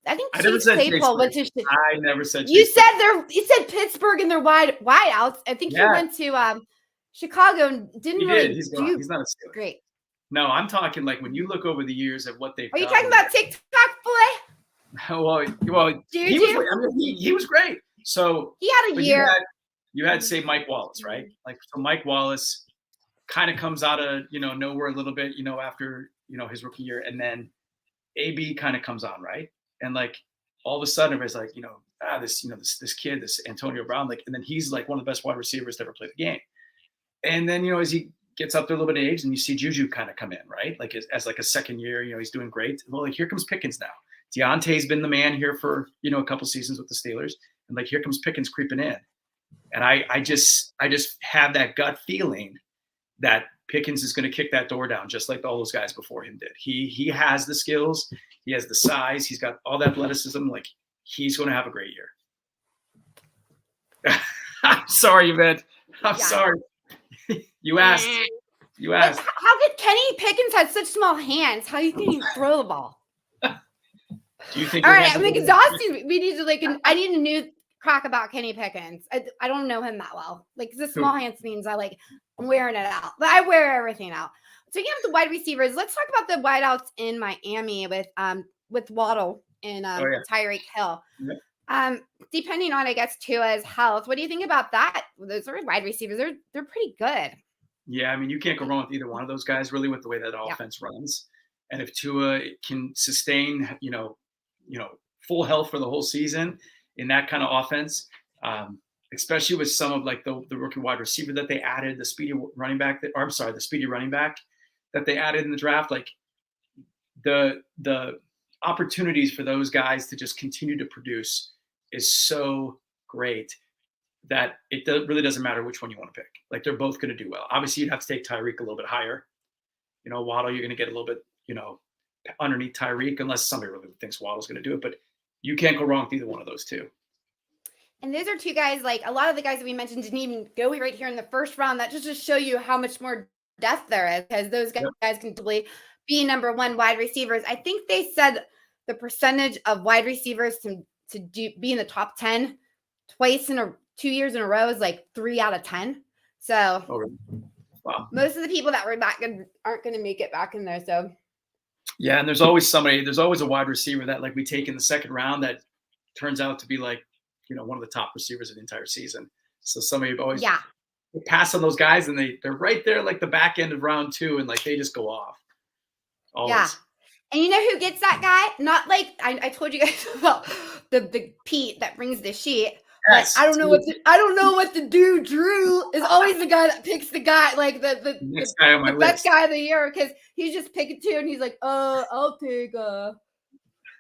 I think Chase Claypool went to. I never said. You said Pittsburgh and their wideouts. I think he went to Chicago and didn't really. He's not a Steeler. Great. No, I'm talking like when you look over the years of what they've. Are you talking about TikTok boy? Well, he was great. So he had a year. You had say Mike Wallace, right? Like so, Mike Wallace kind of comes out of nowhere a little bit, after his rookie year, and then AB kind of comes on, right? And like all of a sudden, everybody's like, this kid, this Antonio Brown, like, and then he's like one of the best wide receivers to ever play the game. And then as he gets up there a little bit of age, and you see Juju kind of come in, right? Like as like a second year, he's doing great. Well, like here comes Pickens now. Deontay's been the man here for a couple seasons with the Steelers, and like here comes Pickens creeping in, and I just have that gut feeling that Pickens is going to kick that door down just like all those guys before him did. He has the skills, he has the size, he's got all the athleticism. Like he's going to have a great year. I'm sorry, Yvette. I'm sorry. You asked. How could Kenny Pickens have such small hands? How you can throw the ball? Do you think? All right, I'm exhausted. We need to I need a new crack about Kenny Pickens. I don't know him that well. Like the small hands means I'm wearing it out. But I wear everything out. So again, with the wide receivers, let's talk about the wideouts in Miami with Waddle and Tyreek Hill. Yep. Depending on, I guess, Tua's health. What do you think about that? Those are wide receivers. They're pretty good. Yeah, I mean, you can't go wrong with either one of those guys, really, with the way that Yeah. offense runs. And if Tua can sustain, full health for the whole season in that kind of offense, especially with some of like the rookie wide receiver that they added, the speedy running back the speedy running back that they added in the draft, like the opportunities for those guys to just continue to produce is so great that really doesn't matter which one you want to pick. Like they're both going to do well. Obviously, you'd have to take Tyreek a little bit higher. Waddle, you're going to get a little bit, underneath Tyreek, unless somebody really thinks Waddle's going to do it. But you can't go wrong with either one of those two. And those are two guys, like a lot of the guys that we mentioned didn't even go right here in the first round. That just show you how much more depth there is, because those guys can totally be number one wide receivers. I think they said the percentage of wide receivers to be in the top 10 twice in 2 years in a row is like 3 out of 10. So wow. Most of the people that were that good aren't going to make it back in there. So yeah, and there's always a wide receiver that like we take in the second round that turns out to be like, one of the top receivers of the entire season. So somebody always pass on those guys, and they're right there like the back end of round 2, and like they just go off. Always. Yeah. And you know who gets that guy? Not like I told you guys about the Pete that brings the sheet. Yes. Like, I don't know what to do. Drew is always the guy that picks the guy, like the next guy on my list. Best guy of the year, because he's just picking 2, and he's like, I'll take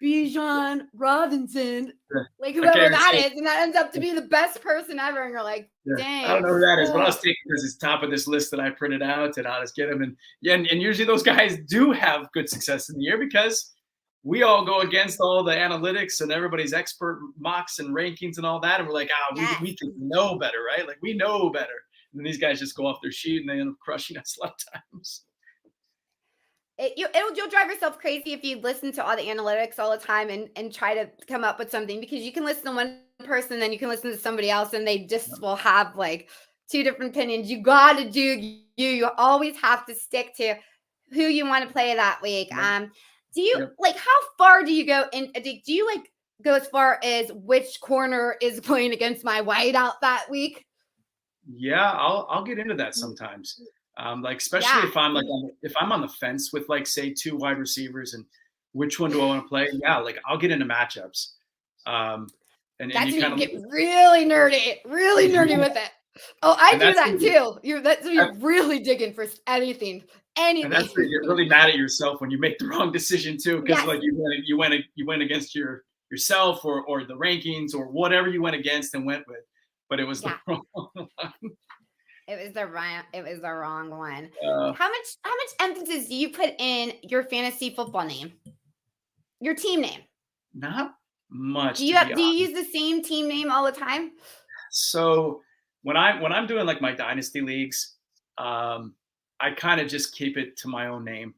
Bijan Robinson, like whoever that is, and that ends up to be the best person ever. And you're like, dang. I don't know who that is, but I'll take it because it's top of this list that I printed out, and I'll just get him. And usually those guys do have good success in the year because we all go against all the analytics and everybody's expert mocks and rankings and all that, and we're like, we think we know better, right? Like we know better. And then these guys just go off their sheet and they end up crushing us a lot of times. You'll drive yourself crazy if you listen to all the analytics all the time and try to come up with something, because you can listen to one person, then you can listen to somebody else, and they just will have like 2 different opinions. You got to do you always have to stick to who you want to play that week. Do you like, how far do you go in? Do you like go as far as which corner is playing against my wideout that week? Yeah, I'll get into that sometimes. Like especially if I'm on the fence with like say 2 wide receivers and which one do I want to play? Yeah, like I'll get into matchups. And that's when you get really nerdy with it. Oh, I do that too. You're really digging for anything. And that's where you get really mad at yourself when you make the wrong decision too, because like you went against yourself or the rankings or whatever you went against and went with, but it was the wrong one. It was the wrong one. How much emphasis do you put in your fantasy football name? Your team name? Not much. Do you use the same team name all the time? So when I'm doing like my dynasty leagues, I kind of just keep it to my own name.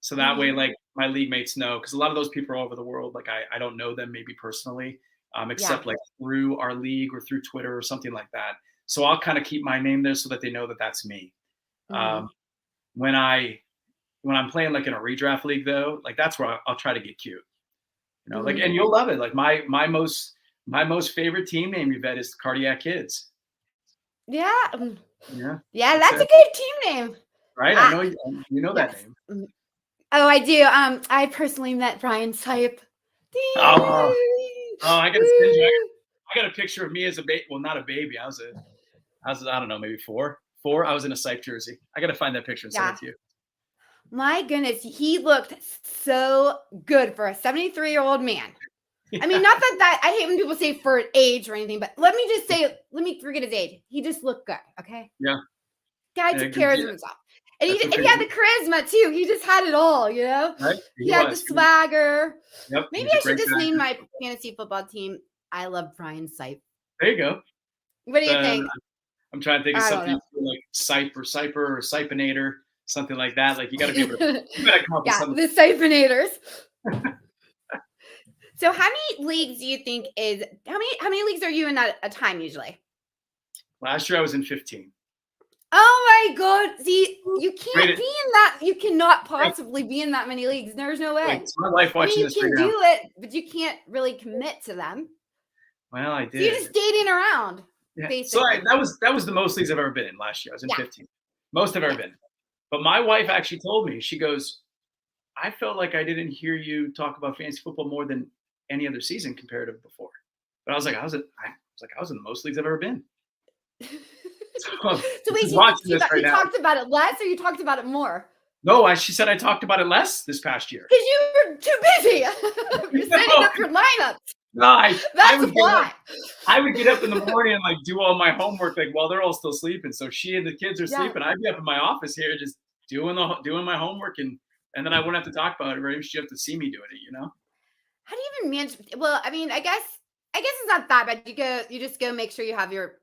So that way, like my league mates know, because a lot of those people are all over the world. Like I don't know them maybe personally, except like through our league or through Twitter or something like that. So I'll kind of keep my name there so that they know that that's me. When I'm playing like in a redraft league though, like that's where I'll try to get cute, like, and you'll love it. Like my most favorite team name, Yvette, is Cardiac Kids. Yeah, that's a good team name. Right? I know you know that name. Oh, I do. I personally met Brian Sipe. Oh, I gotta send you. I got a picture of me as a baby. Well, not a baby. I was I don't know, maybe 4. I was in a Sipe jersey. I gotta find that picture and send it to you. My goodness, he looked so good for a 73-year-old man. I mean, not that I hate when people say for age or anything, but let me forget his age. He just looked good. Okay. Yeah. Guy took care of himself. And he had the charisma too. He just had it all, Right? He had the swagger. Yep. Maybe I should just name my fantasy football team I Love Brian Sipe. There you go. What do you think? I'm trying to think of something like Sipe or Siper or Sipinator, something like that. Like you got to be able to come up with something. The Sipinators. So how many leagues do you think how many leagues are you in at a time usually? Last year I was in 15. Oh my God. See, you can't be in that. You cannot possibly be in that many leagues. There's no way. It's my life watching this. You can do it, but you can't really commit to them. Well, I did. So you're just dating around. Yeah. So that was the most leagues I've ever been in last year. I was in 15. Most have ever Yes. been. But my wife actually told me, she goes, I felt like I didn't hear you talk about fantasy football more than any other season comparative before. But I was like, I was in the most leagues I've ever been. So So wait, she's watching you this thought right you now. talked about it less or you talked about it more? No, she said I talked about it less this past year. Because you were too busy. You're setting No, up your lineups. no, I That's would get up. why. I would get up in the morning and like do all my homework like while they're all still sleeping. So she and the kids are Yeah. sleeping. I'd be up in my office here just doing my homework and then I wouldn't have to talk about it. Right? She'd have to see me doing it. How do you even manage? Well, I mean, I guess it's not that bad. You just go make sure you have your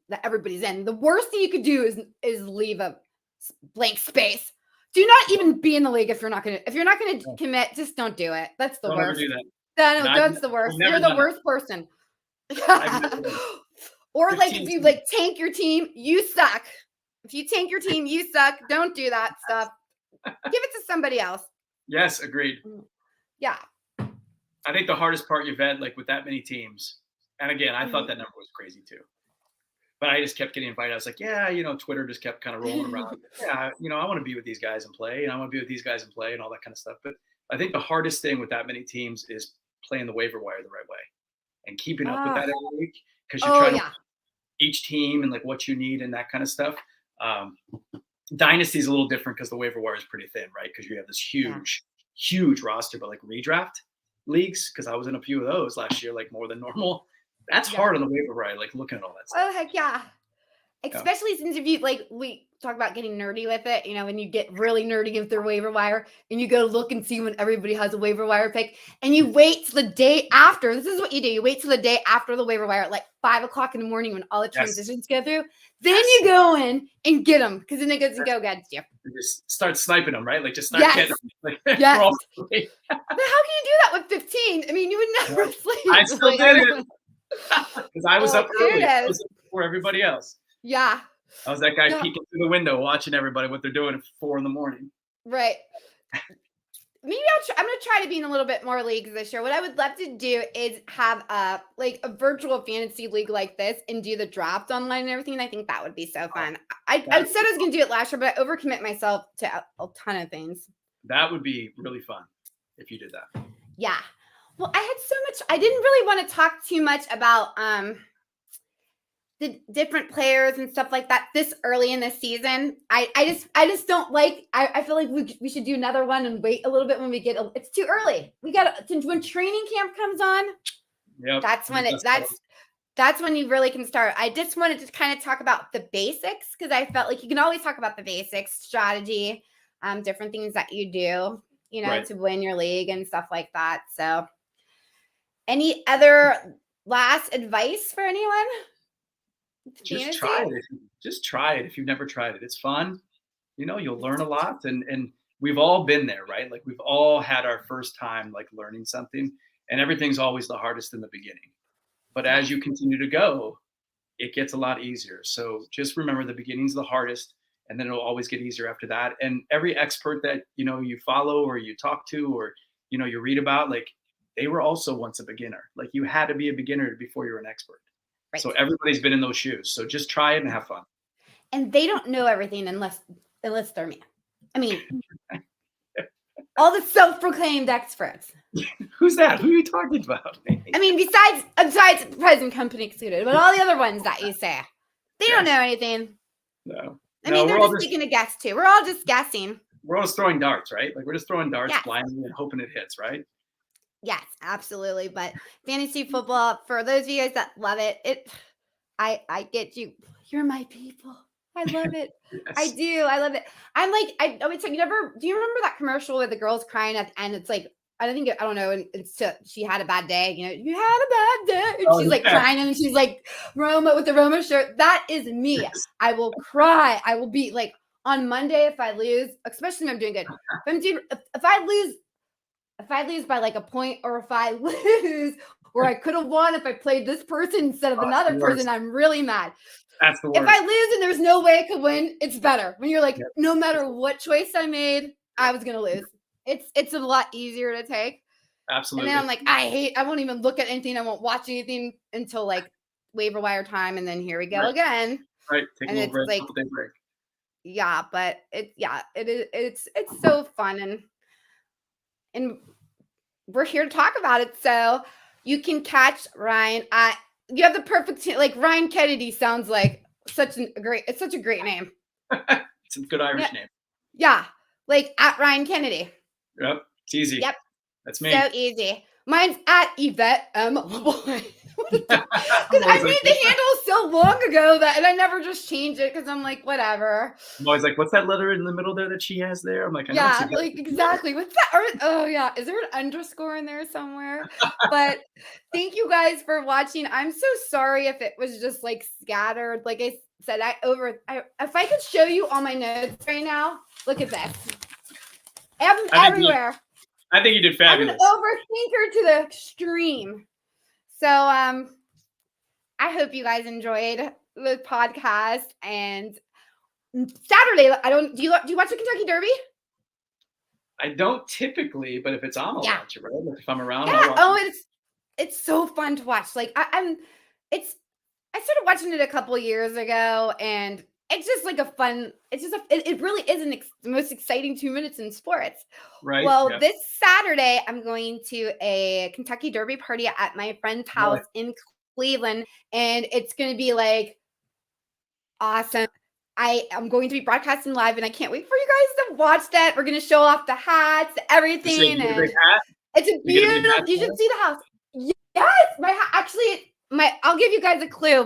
that everybody's in. The worst thing you could do is leave a blank space. Do not even be in the league if you're not gonna commit. Just don't do it. That's the Don't ever worst. do that. No, And that's the I've worst. never You're the done worst person. I've never done it. Or like 15 if you like tank your team, you suck. If you tank your team, you suck. Don't do that stuff. Give it to somebody else. Yes, agreed. Yeah. I think the hardest part you've had, like with that many teams, and again, I thought that number was crazy too. But I just kept getting invited. I was like, yeah, Twitter just kept kind of rolling around. Yeah, I want to be with these guys and play, and I want to be with these guys and play and all that kind of stuff. But I think the hardest thing with that many teams is playing the waiver wire the right way and keeping up with that every week because you're trying to each team and like what you need and that kind of stuff. Dynasty is a little different because the waiver wire is pretty thin, right? Because you have this huge roster, but like redraft leagues, because I was in a few of those last year, like more than normal. That's hard on the waiver wire, like looking at all that stuff. Oh heck yeah. Especially since if you like we talk about getting nerdy with it, when you get really nerdy with their waiver wire and you go look and see when everybody has a waiver wire pick and you wait till the day after. This is what you do. You wait till the day after the waiver wire at like 5:00 in the morning when all the transitions go through. Then you go in and get them because then it goes to go against you. You just start sniping them, right? Like just start getting them. Like, Yes. But how can you do that with 15? I mean, you would never sleep. I still did it. Because I was up early. I was up before everybody else. Yeah. I was that guy peeking through the window, watching everybody what they're doing at 4 a.m. Right. Maybe I'm going to try to be in a little bit more leagues this year. What I would love to do is have a virtual fantasy league like this and do the draft online and everything. And I think that would be so fun. I said I was going to do it last year, but I overcommit myself to a ton of things. That would be really fun if you did that. Yeah. Well, I had so much. I didn't really want to talk too much about the different players and stuff like that this early in the season. I just don't like. I feel like we should do another one and wait a little bit when we get. It's too early. We got when training camp comes on. Yeah, that's when you really can start. I just wanted to kind of talk about the basics because I felt like you can always talk about the basics, strategy, different things that you do, to win your league and stuff like that. So. Any other last advice for anyone? Just try it. Just try it if you've never tried it. It's fun. You'll learn a lot. And we've all been there, right? Like we've all had our first time like learning something. And everything's always the hardest in the beginning. But as you continue to go, it gets a lot easier. So just remember the beginning's the hardest. And then it'll always get easier after that. And every expert that you follow or you talk to or you read about, like they were also once a beginner. Like you had to be a beginner before you were an expert. Right. So everybody's been in those shoes. So just try it and have fun. And they don't know everything unless they're me. I mean, all the self-proclaimed experts. Who's that? Who are you talking about? I mean, besides the present company excluded, but all the other ones that you say, they don't know anything. No. I mean, they're just taking a guess too. We're all just guessing. We're all just throwing darts, right? Like we're just throwing darts blindly and hoping it hits, right? Yes, absolutely. But fantasy football, for those of you guys that love it, I get you. You're my people. I love it. Yes. I do. I love it. I'm like, I would say, do you remember that commercial with the girls crying at the end? It's like, I don't know. And she had a bad day. You had a bad day. And she's like crying and she's like Roma with the Roma shirt. That is me. Yes. I will cry. I will be like on Monday if I lose, especially when I'm doing good. If I lose by like a point or if I lose or I could have won if I played this person instead of another person, I'm really mad. That's the worst. If I lose and there's no way I could win, it's better. When you're like, no matter what choice I made, I was going to lose. It's a lot easier to take. Absolutely. And then I'm like, I won't even look at anything. I won't watch anything until like waiver wire time. And then here we go again. Right. Take a little break. Yeah, but it's so fun, and we're here to talk about it. So you can catch Ryan at you have the perfect like Ryan Kennedy sounds like such a great name. It's a good Yeah, Irish name. yeah, like at Ryan Kennedy. Yep, it's easy. Yep, That's so me. easy. Mine's at Yvette M. Because I'm always I like, made the handle so long ago and I never just changed it because I'm like, whatever. what's that letter in the middle there that she has there? I'm like, I know it's Yeah, a like exactly. What's that? Oh yeah, is there an underscore in there somewhere? But thank you guys for watching. I'm so sorry if it was just like scattered. Like I said, if I could show you all my notes right now, look at this. I have them I think everywhere. I think you did I'm an fabulous. overthinker to the extreme. So I hope you guys enjoyed the podcast and Saturday. I don't do you watch the Kentucky Derby? I don't typically, but if it's on, I'll Yeah. watch it, right? Like, if I'm around, I'll Yeah. watch Oh, it. it's so fun to watch. Like it's I started watching it a couple years ago, and it's just like a fun. It's just it really is the most exciting 2 minutes in sports. Right? Well, Yeah. this Saturday I'm going to a Kentucky Derby party at my friend's house Really. in Cleveland, and it's going to be like awesome. I am going to be broadcasting live, and I can't wait for you guys to watch that. We're going to show off the hats, You say everything, you get a big and hat? it's a You get a big beautiful. hat You for should it? see the house. Yes, I'll give you guys a clue.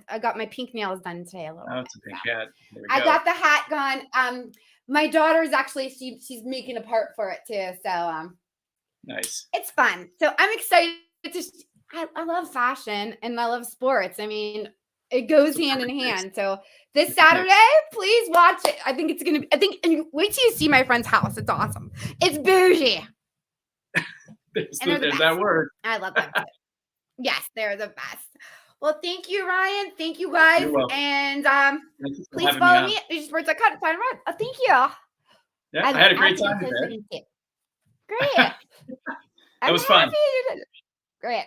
I got my pink nails done today a little Oh, bit. it's a big So hat. There we I go. got the hat gone. My daughter's actually she's making a part for it too. So Nice. it's fun. So I'm excited to. I love fashion and I love sports. I mean, it goes It's a hand in perfect mix. hand. So this Perfect Saturday, mix. please watch it. I think it's gonna be. I think and wait till you see my friend's house. It's awesome. It's bougie, and they're the There's best. that word. I love them too. Yes, they're the best. Well, thank you, Ryan. Thank you, You're guys. welcome. And Thank you for please having me follow on. me at BougieSports.com. Find Ryan. Oh, thank you. Yeah, I had a I'll great take time a closer today. look at you. Great. That I'm was fun. happy you did it. Great.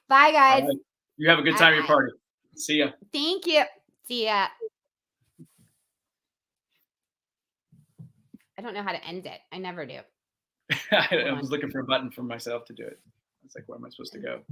Bye, All guys. right. You have a good All time at your right. party. See ya. Thank you. See ya. I don't know how to end it. I never do. I Hold was on. looking for a button for myself to do it. I was like, where am I supposed to go?